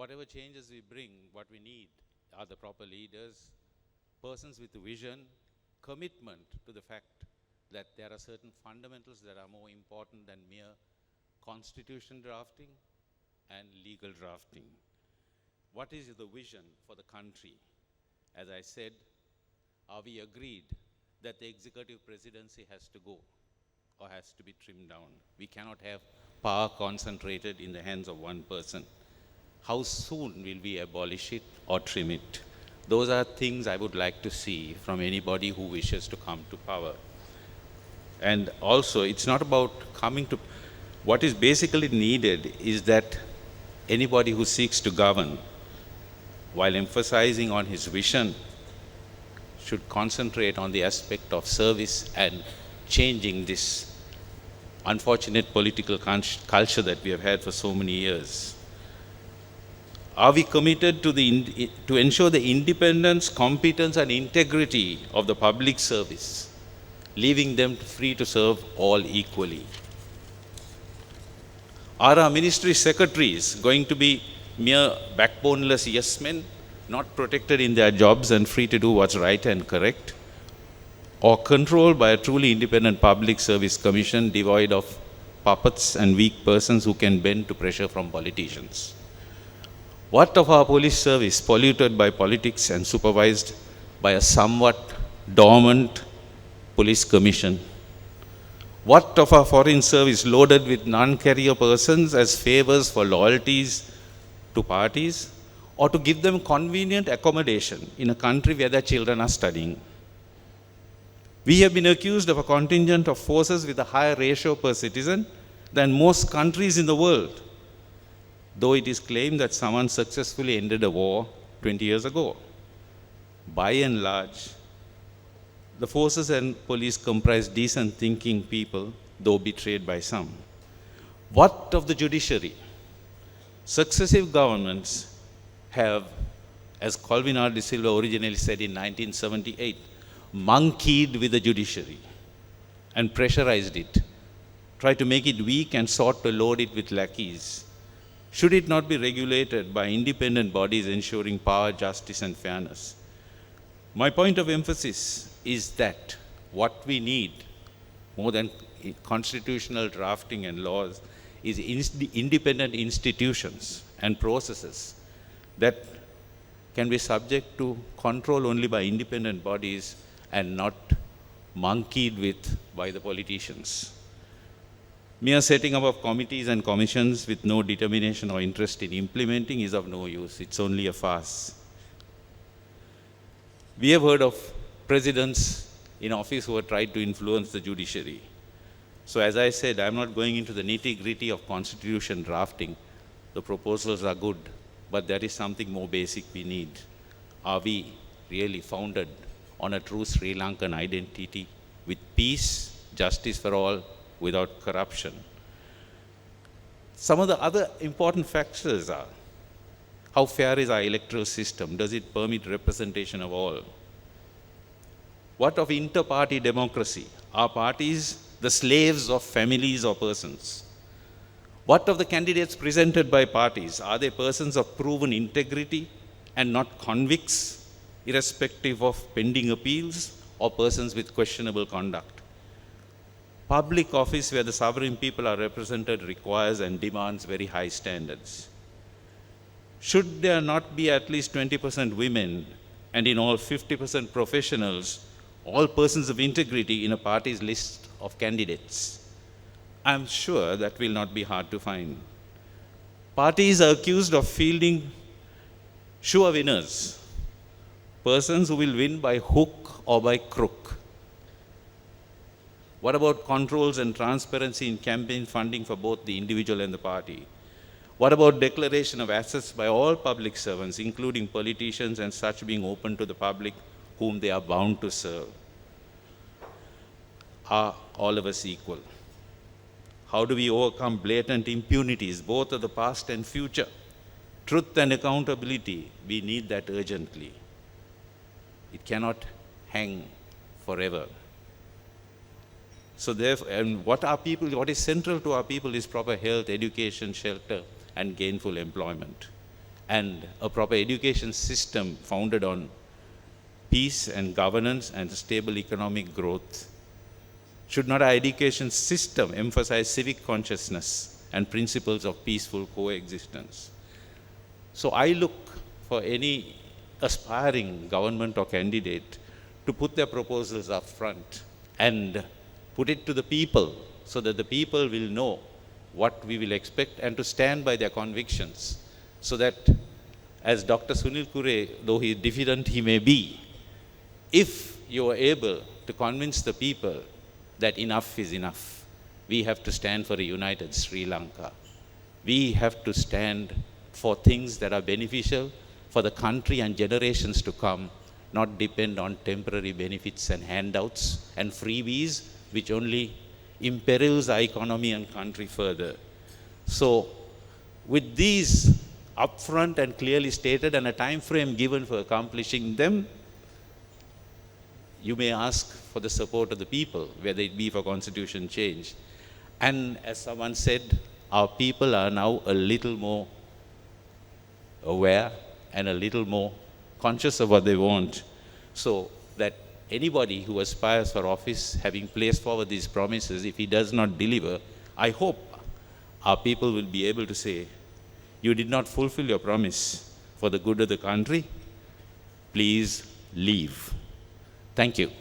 whatever changes we bring, what we need are the proper leaders, persons with vision, commitment to the fact that there are certain fundamentals that are more important than mere constitution drafting and legal drafting. What is the vision for the country? As I said, are we agreed that the executive presidency has to go or has to be trimmed down? We cannot have power concentrated in the hands of one person. How soon will we abolish it or trim it? Those are things I would like to see from anybody who wishes to come to power. And also, it's not about coming to, what is basically needed is that anybody who seeks to govern, while emphasizing on his vision, should concentrate on the aspect of service and changing this unfortunate political culture that we have had for so many years. Are we committed to ensure the independence, competence, and integrity of the public service, leaving them free to serve all equally? Are our ministry secretaries going to be mere backboneless yes men, not protected in their jobs and free to do what's right and correct, or controlled by a truly independent public service commission devoid of puppets and weak persons who can bend to pressure from politicians? What of our police service, polluted by politics and supervised by a somewhat dormant police commission? What of our foreign service, loaded with non-career persons as favors for loyalties to parties, or to give them convenient accommodation in a country where their children are studying? We have been accused of a contingent of forces with a higher ratio per citizen than most countries in the world, though it is claimed that someone successfully ended a war 20 years ago. By and large, the forces and police comprise decent thinking people, though betrayed by some. What of the judiciary? Successive governments have, as Colvin R. de Silva originally said in 1978, monkeyed with the judiciary and pressurized it, tried to make it weak and sought to load it with lackeys. Should it not be regulated by independent bodies ensuring power, justice, and fairness? My point of emphasis is that what we need, more than constitutional drafting and laws, is independent institutions and processes that can be subject to control only by independent bodies and not monkeyed with by the politicians. Mere setting up of committees and commissions with no determination or interest in implementing is of no use. It's only a farce. We have heard of presidents in office who have tried to influence the judiciary. So as I said, I'm not going into the nitty-gritty of constitution drafting. The proposals are good, but there is something more basic we need. Are we really founded on a true Sri Lankan identity with peace, justice for all, without corruption? Some of the other important factors are, how fair is our electoral system? Does it permit representation of all? What of inter-party democracy? Are parties the slaves of families or persons? What of the candidates presented by parties? Are they persons of proven integrity and not convicts, irrespective of pending appeals, or persons with questionable conduct? Public office where the sovereign people are represented requires and demands very high standards. Should there not be at least 20% women and in all 50% professionals, all persons of integrity in a party's list of candidates? I'm sure that will not be hard to find. Parties are accused of fielding sure winners, persons who will win by hook or by crook. What about controls and transparency in campaign funding for both the individual and the party? What about declaration of assets by all public servants, including politicians and such, being open to the public whom they are bound to serve? Are all of us equal? How do we overcome blatant impunities, both of the past and future? Truth and accountability, we need that urgently. It cannot hang forever. So therefore, and what is central to our people is proper health, education, shelter, and gainful employment. and a proper education system founded on peace and governance and stable economic growth? Should not our education system emphasize civic consciousness and principles of peaceful coexistence? So I look for any aspiring government or candidate to put their proposals up front and put it to the people so that the people will know what we will expect and to stand by their convictions, so that, as Dr. Sunil Kure, though he diffident he may be, if you are able to convince the people that enough is enough, we have to stand for a united Sri Lanka. We have to stand for things that are beneficial for the country and generations to come, not depend on temporary benefits and handouts and freebies, which only imperils our economy and country further. So, with these upfront and clearly stated and a time frame given for accomplishing them, you may ask for the support of the people, whether it be for constitution change. And as someone said, our people are now a little more aware and a little more conscious of what they want, so that anybody who aspires for office, having placed forward these promises, if he does not deliver, I hope our people will be able to say, you did not fulfill your promise for the good of the country, please leave. Thank you.